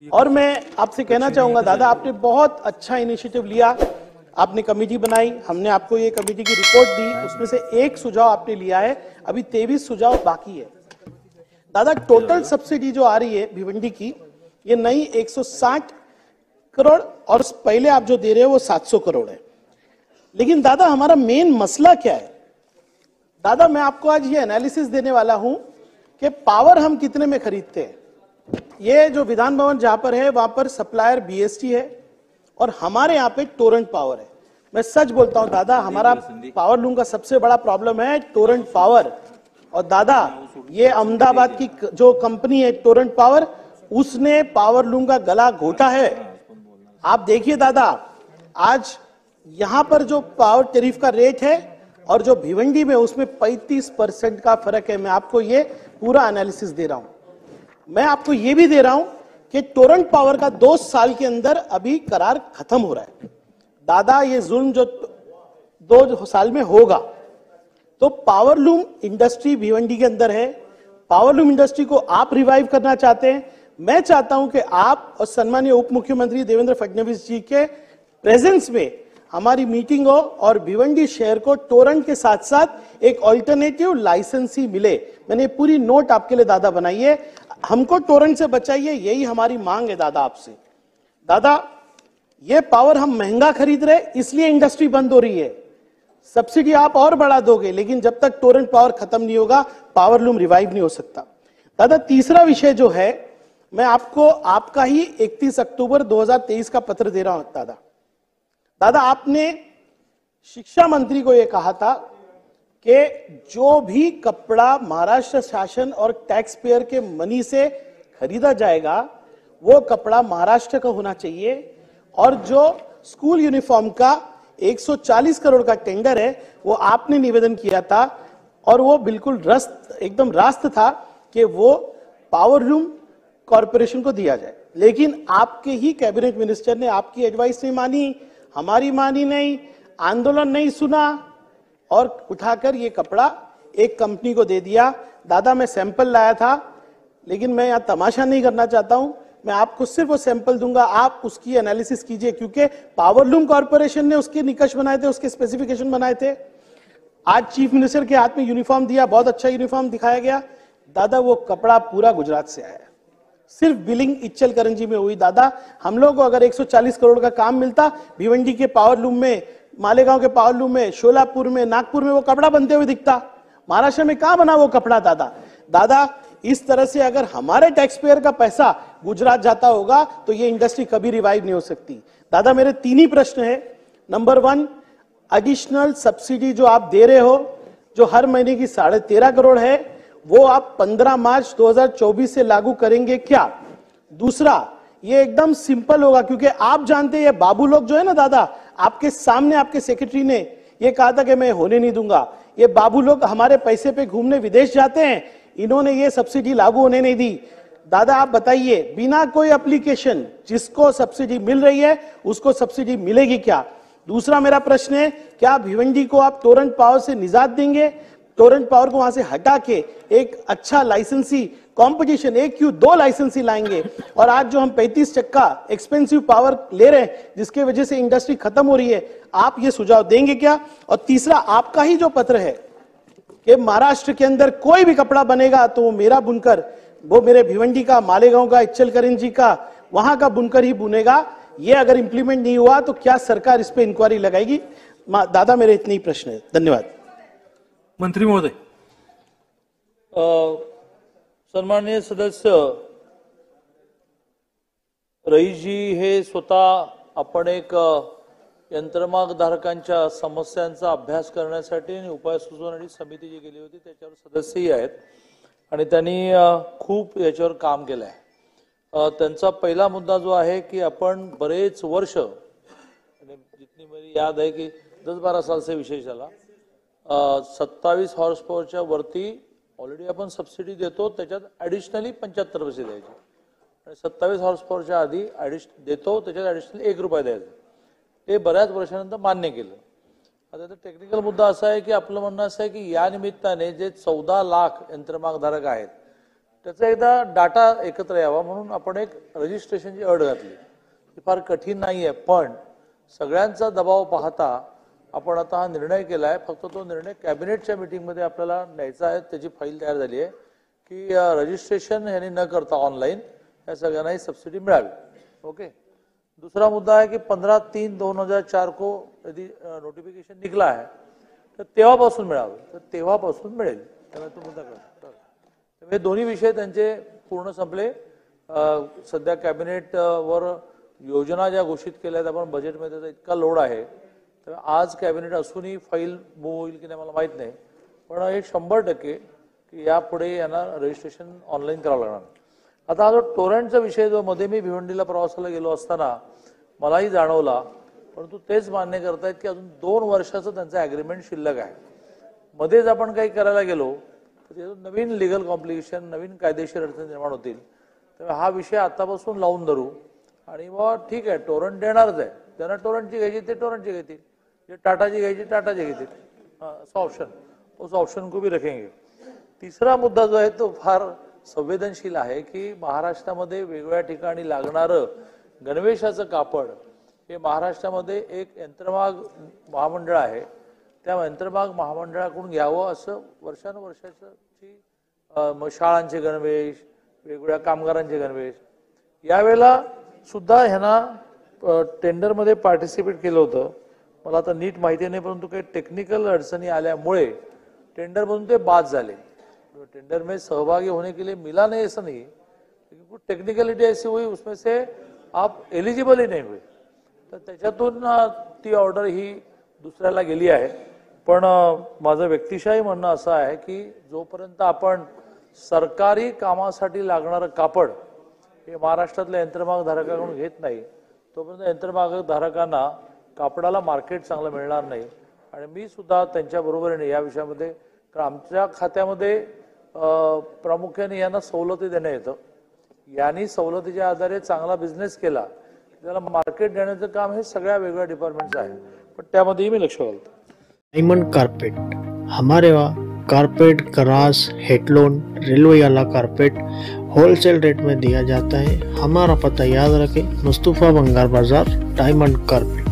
और मैं आपसे कहना चाहूंगा दादा, आपने बहुत अच्छा इनिशिएटिव लिया, आपने कमेटी बनाई, हमने आपको ये कमेटी की रिपोर्ट दी, उसमें से एक सुझाव आपने लिया है, अभी 23 सुझाव बाकी है। दादा टोटल सब्सिडी जो आ रही है भिवंडी की, ये नई 160 करोड़ और पहले आप जो दे रहे हो वो 700 करोड़ है। लेकिन दादा हमारा मेन मसला क्या है? दादा मैं आपको आज ये एनालिसिस देने वाला हूं कि पावर हम कितने में खरीदते हैं। ये जो विधान भवन जहां पर है वहां पर सप्लायर बीएसटी है और हमारे यहाँ पे टोरेंट पावर है। मैं सच बोलता हूं दादा, हमारा पावर लूम का सबसे बड़ा प्रॉब्लम है टोरेंट पावर। और दादा ये अहमदाबाद की जो कंपनी है टोरेंट पावर, उसने पावर लूम का गला घोटा है। आप देखिए दादा, आज यहां पर जो पावर टैरिफ का रेट है और जो भिवंडी में उसमें 35% का फर्क है। मैं आपको ये पूरा एनालिसिस दे रहा हूं। मैं आपको ये भी दे रहा हूं कि टोरेंट पावर का 2 साल के अंदर अभी करार खत्म हो रहा है। दादा ये जुल्म जो 2 साल में होगा, तो पावर लूम इंडस्ट्री भिवंडी के अंदर है। पावर लूम इंडस्ट्री को आप रिवाइव करना चाहते हैं। मैं चाहता हूं कि आप और सम्मानीय उप मुख्यमंत्री देवेंद्र फडणवीस जी के प्रेजेंस में हमारी मीटिंग हो और भिवंडी शहर को टोरेंट के साथ साथ एक ऑल्टरनेटिव लाइसेंस ही मिले। मैंने पूरी नोट आपके लिए दादा बनाई है। हमको टोरेंट से बचाइए, यही हमारी मांग है दादा आपसे। दादा ये पावर हम महंगा खरीद रहे, इसलिए इंडस्ट्री बंद हो रही है। सब्सिडी आप और बढ़ा दोगे, लेकिन जब तक टोरेंट पावर खत्म नहीं होगा पावर लूम रिवाइव नहीं हो सकता। दादा तीसरा विषय जो है, मैं आपको आपका ही 31 अक्टूबर 2023 का पत्र दे रहा हूं दादा। दादा आपने शिक्षा मंत्री को यह कहा था कि जो भी कपड़ा महाराष्ट्र शासन और टैक्स पेयर के मनी से खरीदा जाएगा वो कपड़ा महाराष्ट्र का होना चाहिए, और जो स्कूल यूनिफॉर्म का 140 करोड़ का टेंडर है वो आपने निवेदन किया था और वो बिल्कुल एकदम रास्त था कि वो पावर लूम कॉरपोरेशन को दिया जाए। लेकिन आपके ही कैबिनेट मिनिस्टर ने आपकी एडवाइस नहीं मानी, हमारी मानी नहीं, आंदोलन नहीं सुना और उठाकर ये कपड़ा एक कंपनी को दे दिया। दादा मैं सैंपल लाया था, लेकिन मैं यहां तमाशा नहीं करना चाहता हूं, मैं आपको सिर्फ वो सैंपल दूंगा, आप उसकी एनालिसिस कीजिए, क्योंकि पावर लूम कॉर्पोरेशन ने उसके निकष बनाए थे, उसके स्पेसिफिकेशन बनाए थे। आज चीफ मिनिस्टर के हाथ में यूनिफॉर्म दिया, बहुत अच्छा यूनिफॉर्म दिखाया गया। दादा वो कपड़ा पूरा गुजरात से आया, सिर्फ बिलिंग इच्चल करंजी में हुई। दादा हम लोग को अगर 140 करोड़ का काम मिलता भिवंडी के पावर लूम में, मालेगांव के पावर लूम में, शोलापुर में, नागपुर में वो कपड़ा बनते हुए दिखता। महाराष्ट्र में कहां बना वो कपड़ा दादा? दादा इस तरह से अगर हमारे टैक्स पेयर का पैसा गुजरात जाता होगा तो ये इंडस्ट्री कभी रिवाइव नहीं हो सकती। दादा मेरे 3 ही प्रश्न है। नंबर 1, एडिशनल सब्सिडी जो आप दे रहे हो, जो हर महीने की 13.5 करोड़ है, वो आप 15 मार्च 2024 से लागू करेंगे क्या? दूसरा, ये एकदम सिंपल होगा, क्योंकि आप जानते हैं ये बाबू लोग जो है ना दादा, आपके सामने आपके सेक्रेटरी ने ये कहा था कि मैं होने नहीं दूंगा। ये बाबू लोग हमारे पैसे पे घूमने विदेश जाते हैं, इन्होंने ये सब्सिडी लागू होने नहीं दी। दादा आप बताइए, बिना कोई एप्लीकेशन जिसको सब्सिडी मिल रही है उसको सब्सिडी मिलेगी क्या? दूसरा मेरा प्रश्न है, क्या भिवंडी को आप टोरेंट पावर से निजात देंगे? टोरेंट पावर को वहां से हटा के एक अच्छा लाइसेंसी कंपटीशन, 1 क्यों 2 लाइसेंसी लाएंगे। और आज जो हम 35% एक्सपेंसिव पावर ले रहे हैं जिसके वजह से इंडस्ट्री खत्म हो रही है, आप ये सुझाव देंगे क्या? और तीसरा, आपका ही जो पत्र है कि महाराष्ट्र के अंदर कोई भी कपड़ा बनेगा तो वो मेरा बुनकर, वो मेरे भिवंडी का, मालेगांव का, इच्चल करंजी का, वहां का बुनकर ही बुनेगा, ये अगर इंप्लीमेंट नहीं हुआ तो क्या सरकार इस पे इंक्वायरी लगाएगी? दादा मेरे इतने ही प्रश्न है, धन्यवाद। मंत्री महोदय। सन्माननीय सदस्य, रईसजी हे स्वतः आपण एक यंत्रमागधारकांच्या समस्यांचा अभ्यास करण्यासाठी आणि उपाय सुचवण्याची समिती जी गेली होती त्याच्यावर सदस्यही आहेत आणि त्यांनी खूप याच्यावर काम केलं आहे। त्यांचा पहिला मुद्दा जो आहे की आपण बरेच वर्ष, जितनी मेरी याद है कि 10-12 साल से विषय चला, 27 हॉर्स पॉवरच्या वरती ऑलरेडी आपण सबसिडी देतो, त्याच्यात ॲडिशनली 75 पैसे द्यायचे आणि 27 हॉर्स पॉवरच्या आधी देतो, त्याच्यात ॲडिशनल ₹1 द्यायचा। हे बऱ्याच वर्षानंतर मान्य केलं। आता टेक्निकल मुद्दा असा आहे की आपलं म्हणणं असं आहे की या निमित्ताने जे 14 लाख यंत्रमागधारक आहेत त्याचा एकदा डाटा एकत्र यावा म्हणून आपण एक रजिस्ट्रेशनची अट घातली. ती फार कठीण नाही आहे, पण सगळ्यांचा दबाव पाहता आपण आता हा निर्णय केला आहे. फक्त तो निर्णय कॅबिनेटच्या मीटिंगमध्ये आपल्याला न्यायचा आहे. त्याची फाईल तयार झाली आहे की रजिस्ट्रेशन ह्यांनी न करता ऑनलाईन या सगळ्यांनाही सबसिडी मिळावी. ओके. दूसरा मुद्दा है कि 15/3/2004 को यदि नोटिफिकेशन निकला है तर तेव्हापासून मिळावं, तर तेव्हापासून मिळेल. त्यामुळे तो मुद्दा कळतो. हे दोन्ही विषय त्यांचे पूर्ण संपले. सध्या कॅबिनेट वर योजना ज्या घोषित केल्या आहेत आपण बजेटमध्ये त्याचा इतका लोड आहे, तर आज कॅबिनेट असूनही फाईल मूव्ह होईल की नाही मला माहीत नाही, पण हे 100% की यापुढे यांना रजिस्ट्रेशन ऑनलाईन करावं लागणार. आता हा जो टोरंटचा विषय जो मध्ये मी भिवंडीला प्रवासाला गेलो असताना मलाही जाणवला, परंतु तेच मान्य करतायत की अजून 2 वर्षाचं त्यांचं ॲग्रीमेंट शिल्लक आहे. मध्येच आपण काही करायला गेलो तर त्यातून नवीन लिगल कॉम्प्लिकेशन, नवीन कायदेशीर अडचणी निर्माण होतील. त्यामुळे हा विषय आतापासून लावून धरू आणि बाबा ठीक आहे टोरंट देणारच आहे, ज्यांना टोरंटची घ्यायची ते टोरंटची घेतील, जे टाटाची घ्यायची टाटाची घेतील, असं ऑप्शन उस ऑप्शन को भी रखेंगे. तिसरा मुद्दा जो आहे तो फार संवेदनशील आहे की महाराष्ट्रामध्ये वेगवेगळ्या ठिकाणी लागणारं गणवेशाचं कापड हे महाराष्ट्रामध्ये एक यंत्रमाग महामंडळ आहे, त्या यंत्रमाग महामंडळाकडून घ्यावं असं वर्षानुवर्षाची शाळांचे गणवेश, वेगवेगळ्या कामगारांचे गणवेश. यावेळेला सुद्धा ह्यांना टेंडरमध्ये पार्टिसिपेट केलं होतं. मला आता नीट माहिती नाही, परंतु काही टेक्निकल अडचणी आल्यामुळे टेंडरमधून ते बाद झाले. टेंडर में सहभागी होने के लिए मिला नहीं ऐसा नहीं, कुछ टेक्निकलिटी ऐसी हुई उसमें से आप एलिजिबल ही नहीं हुए, तर त्याच्यातून ती ऑर्डर ही दुसऱ्याला गेली आहे. पण माझं व्यक्तिशही म्हणणं असं आहे की जोपर्यंत आपण सरकारी कामासाठी लागणारं कापड हे महाराष्ट्रातल्या यंत्रमाग धारकाकडून घेत नाही तोपर्यंत यंत्रमाग धारकांना कापडाला मार्केट चांगलं मिळणार नाही. आणि मी सुद्धा त्यांच्या बरोबरीने या विषयामध्ये, कारण आमच्या खात्यामध्ये प्रामुख्याने यांना सवलती देण्यात येतं. यांनी सवलतीच्या आधारे चांगला बिझनेस केला त्याला मार्केट देण्याचं काम हे सगळ्या वेगळ्या डिपार्टमेंटचं आहे, पण त्यामध्येही मी लक्ष घालतो. डायमंड कारपेट हमारे वहाँ कारपेट, ग्रास, हेडलोन, रेलवे वाला कारपेट होलसेल रेट में दिया जाता है. हमारा पता याद रखें, मुस्तफ़ा बंगार बाजार, डायमंड कारपेट.